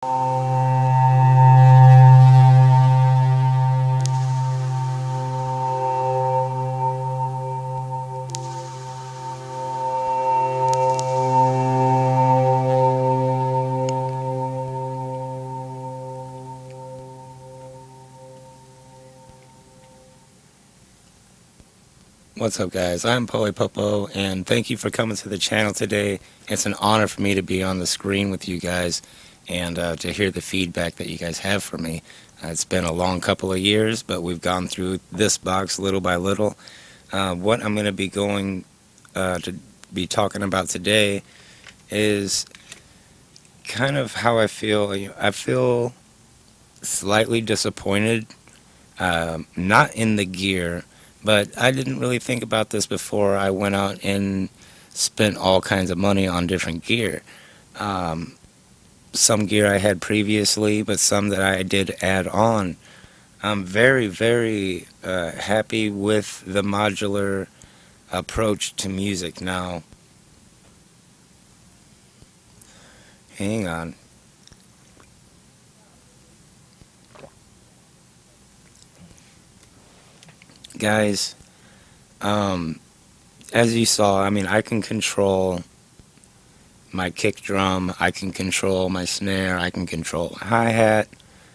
What's up, guys? I'm Popo, and thank you for coming to the channel today. It's an honor for me to be on the screen with you guys and to hear the feedback that you guys have for me. It's been a long couple of years, but we've gone through this box little by little. What I'm going to be to be talking about today is kind of how I feel. I feel slightly disappointed, not in the gear, but I didn't really think about this before I went out and spent all kinds of money on different gear. Some gear I had previously, but some that I did add on. I'm very, very happy with the modular approach to music now. Hang on. Guys, as you saw, I mean, I can control my kick drum, I can control my snare, I can control a hi-hat,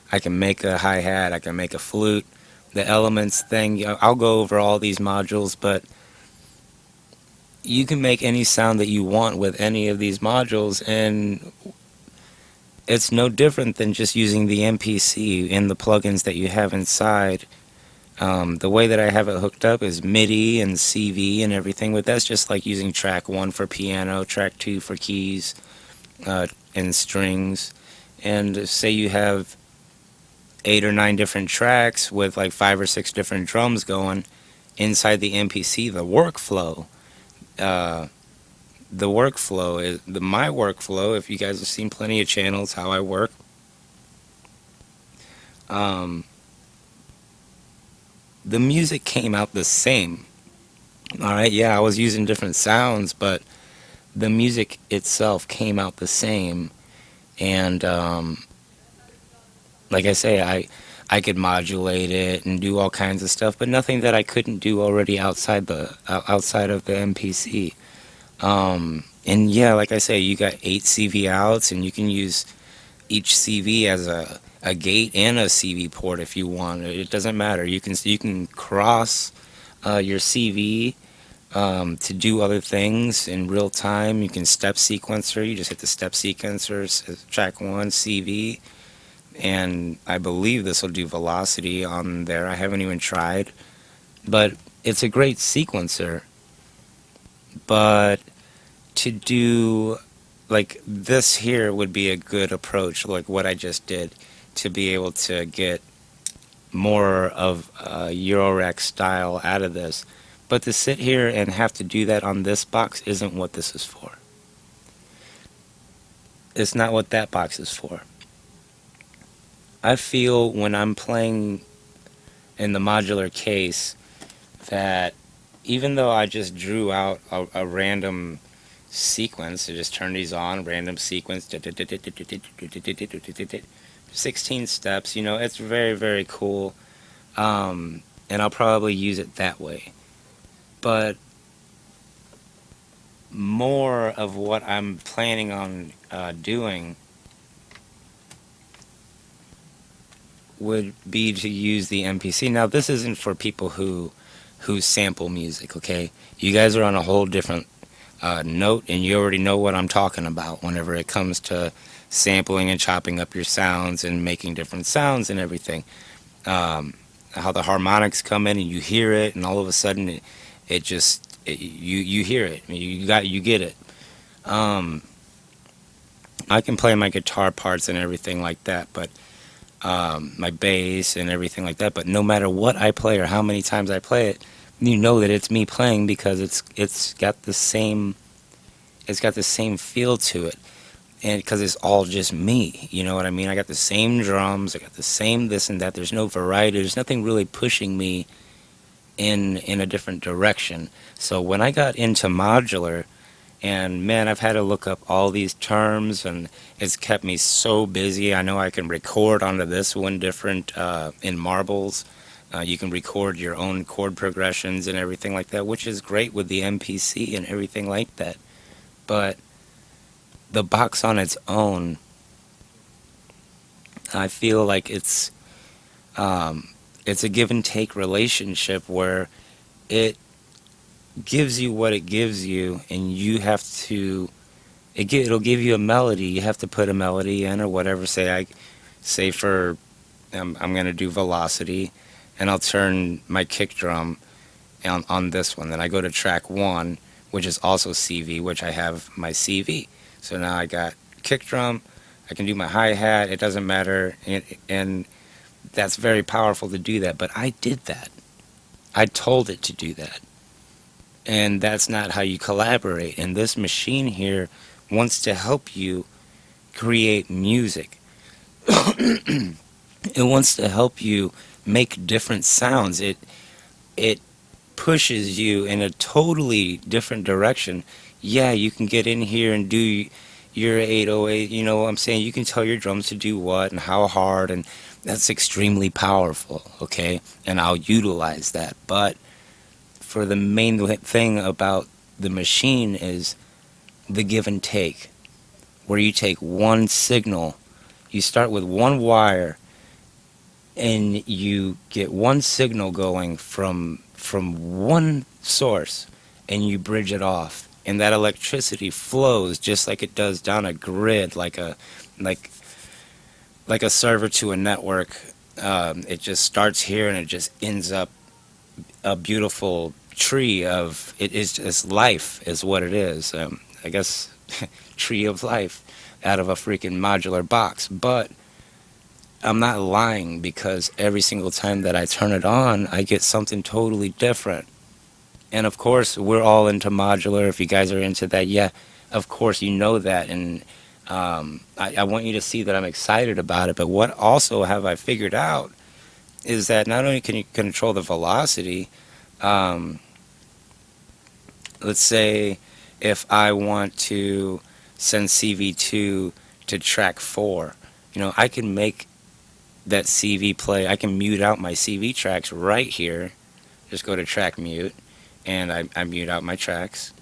I can make a hi-hat, I can make a flute, the elements thing. I'll go over all these modules, but you can make any sound that you want with any of these modules, and it's no different than just using the MPC in the plugins that you have inside. The way that I have it hooked up is Midi and CV and everything, but that's just like using track 1 for piano, track 2 for keys and strings. And say you have 8 or 9 different tracks with like 5 or 6 different drums going inside the MPC. My workflow, if you guys have seen plenty of channels how I work, the music came out the same. Alright, yeah, I was using different sounds, but the music itself came out the same. And like I say, I could modulate it and do all kinds of stuff, but nothing that I couldn't do already outside of the MPC. And yeah, like I say, you got 8 CV outs, and you can use each CV as a gate and a CV port if you want. It doesn't matter. You can cross your CV to do other things in real time. You can step sequencer. You just hit the step sequencer, track 1 CV, and I believe this will do velocity on there. I haven't even tried, but it's a great sequencer. But to do like this here would be a good approach, like what I just did, to be able to get more of a Eurorack style out of this. But to sit here and have to do that on this box isn't what this is for. It's not what that box is for. I feel when I'm playing in the modular case that even though I just drew out a random sequence, to just turn these on, random sequence, 16 steps, you know, it's very, very cool, and I'll probably use it that way. But more of what I'm planning on doing would be to use the MPC. Now, this isn't for people who sample music, okay? You guys are on a whole different note, and you already know what I'm talking about whenever it comes to sampling and chopping up your sounds and making different sounds and everything. How the harmonics come in and you hear it, and all of a sudden you hear it. You get it. I can play my guitar parts and everything like that, but my bass and everything like that. But no matter what I play or how many times I play it, you know that it's me playing, because it's got the same feel to it, and because it's all just me, you know what I mean? I got the same drums, I got the same this and that. There's no variety. There's nothing really pushing me in a different direction. So when I got into modular And man, I've had to look up all these terms, and it's kept me so busy. I know I can record onto this one different in Marbles. You can record your own chord progressions and everything like that, which is great with the MPC and everything like that. But the box on its own, I feel like it's a give and take relationship where it gives you what it gives you, and you have to. It'll give you a melody. You have to put a melody in or whatever. Say for I'm gonna do velocity, and I'll turn my kick drum on this one. Then I go to track 1, which is also CV, which I have my CV. So now I got kick drum. I can do my hi-hat. It doesn't matter, and that's very powerful to do that. But I did that. I told it to do that, and that's not how you collaborate. And this machine here wants to help you create music. It wants to help you make different sounds. It pushes you in a totally different direction. Yeah, you can get in here and do your 808, you know what I'm saying? You can tell your drums to do what and how hard, and that's extremely powerful, okay? And I'll utilize that. But for the main thing about the machine is the give and take, where you take one signal, you start with one wire, and you get one signal going from one source, and you bridge it off, and that electricity flows just like it does down a grid, like a server to a network. It just starts here and it just ends up a beautiful tree of it. Is just life is what it is. I guess tree of life out of a freaking modular box. But I'm not lying, because every single time that I turn it on, I get something totally different. And of course, we're all into modular. If you guys are into that, yeah, of course you know that. And I want you to see that I'm excited about it. But what also have I figured out is that not only can you control the velocity, let's say if I want to send CV2 to track 4, I can make that CV play. I can mute out my CV tracks right here. Just go to track mute, and I mute out my tracks.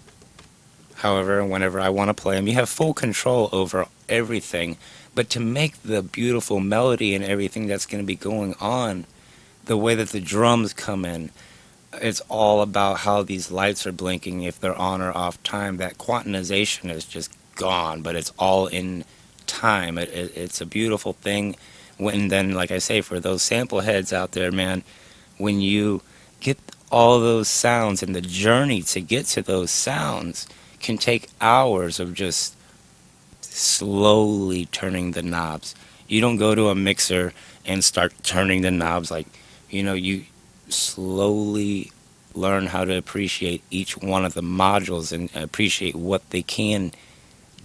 However, whenever I want to play them, you have full control over everything. But to make the beautiful melody and everything that's going to be going on, the way that the drums come in, it's all about how these lights are blinking, if they're on or off time. That quantization is just gone, but it's all in time. It's a beautiful thing. When then, like I say, for those sample heads out there, man, when you get all those sounds, and the journey to get to those sounds can take hours of just slowly turning the knobs. You don't go to a mixer and start turning the knobs like, you slowly learn how to appreciate each one of the modules and appreciate what they can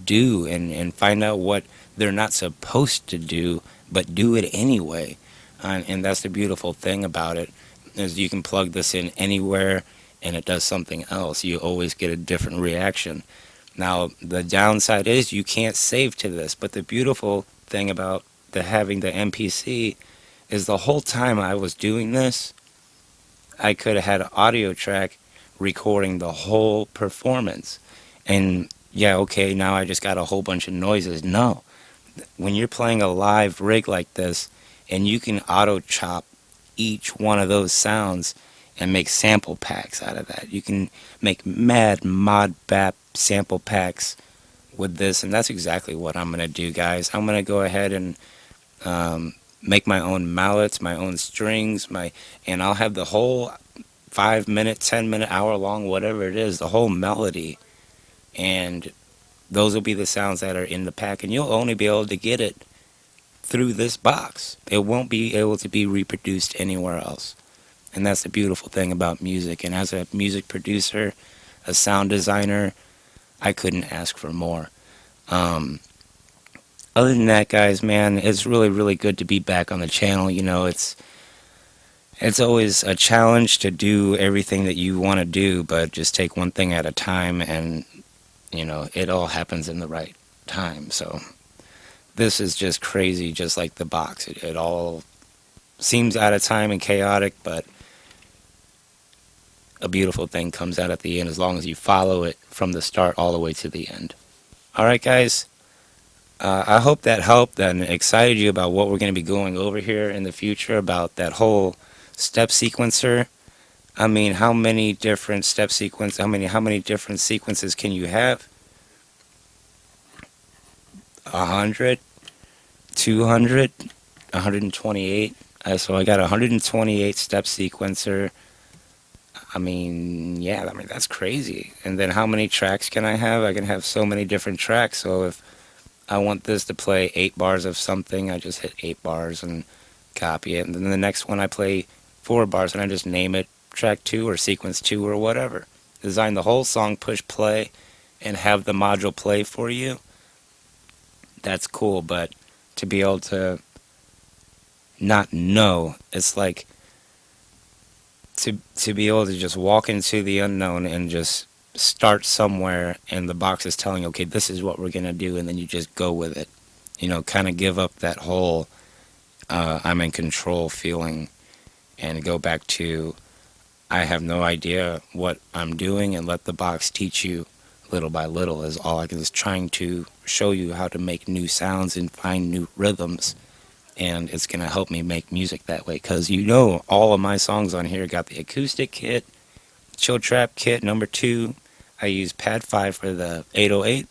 do, and find out what they're not supposed to do, but do it anyway. And that's the beautiful thing about it, is you can plug this in anywhere and it does something else. You always get a different reaction. Now, the downside is you can't save to this, but the beautiful thing about having the MPC is the whole time I was doing this, I could have had an audio track recording the whole performance. And yeah, okay, now I just got a whole bunch of noises. No. When you're playing a live rig like this, and you can auto chop each one of those sounds and make sample packs out of that. You can make mad mod bap sample packs with this, and that's exactly what I'm going to do, guys. I'm going to go ahead and make my own mallets, my own strings, and I'll have the whole 5-minute, 10-minute, hour-long, whatever it is, the whole melody. And those will be the sounds that are in the pack, and you'll only be able to get it through this box. It won't be able to be reproduced anywhere else. And that's the beautiful thing about music. And as a music producer, a sound designer, I couldn't ask for more. Other than that, guys, man, it's really, really good to be back on the channel. It's always a challenge to do everything that you want to do, but just take one thing at a time. And you know, it all happens in the right time. So this is just crazy, just like the box. It all seems out of time and chaotic, but a beautiful thing comes out at the end as long as you follow it from the start all the way to the end. All right, guys. I hope that helped and excited you about what we're going to be going over here in the future about that whole step sequencer. I mean, how many different step sequence? How many different sequences can you have? 100, 200, 128. So I got a 128 step sequencer. I mean, yeah, that's crazy. And then how many tracks can I have? I can have so many different tracks. So if I want this to play 8 bars of something, I just hit 8 bars and copy it. And then the next one I play 4 bars and I just name it track 2 or sequence 2 or whatever. Design the whole song, push play, and have the module play for you. That's cool, but to be able to not know, it's like to be able to just walk into the unknown and just start somewhere and the box is telling, okay, this is what we're going to do, and then you just go with it. You know, kind of give up that whole I'm in control feeling and go back to I have no idea what I'm doing and let the box teach you little by little is all I can is trying to show you how to make new sounds and find new rhythms. And it's going to help me make music that way because you know all of my songs on here got the acoustic kit, chill trap kit number 2. I use pad 5 for the 808,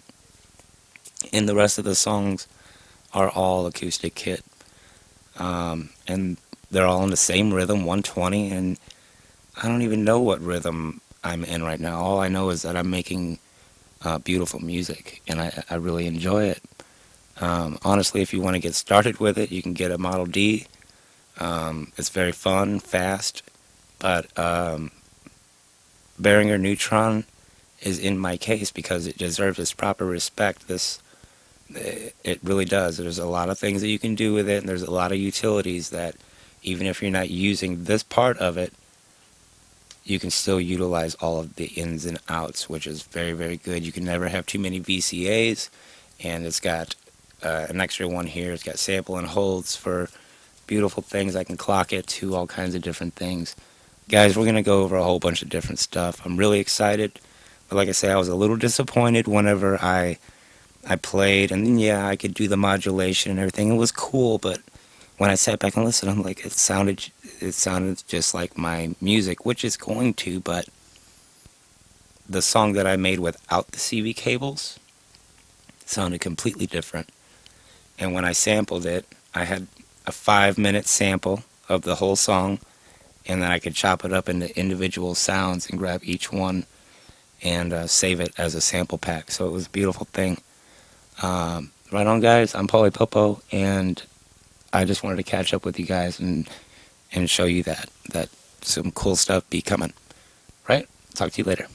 and the rest of the songs are all acoustic kit. And they're all in the same rhythm, 120, and I don't even know what rhythm I'm in right now. All I know is that I'm making beautiful music, and I really enjoy it. Honestly, if you want to get started with it, you can get a Model D. It's very fun, fast, but Behringer Neutron is in my case because it deserves its proper respect. It really does. There's a lot of things that you can do with it, and there's a lot of utilities that even if you're not using this part of it, you can still utilize all of the ins and outs, which is very, very good. You can never have too many VCAs, and it's got an extra one here. It's got sample and holds for beautiful things. I can clock it to all kinds of different things. Guys, we're going to go over a whole bunch of different stuff. I'm really excited, but like I say, I was a little disappointed whenever I played, and yeah, I could do the modulation and everything. It was cool, but when I sat back and listened, I'm like, it sounded just like my music, which is going to, but the song that I made without the CV cables sounded completely different. And when I sampled it, I had a 5-minute sample of the whole song, and then I could chop it up into individual sounds and grab each one and save it as a sample pack. So it was a beautiful thing. Right on, guys. I'm Popo, and I just wanted to catch up with you guys and show you that some cool stuff be coming. Right? Talk to you later.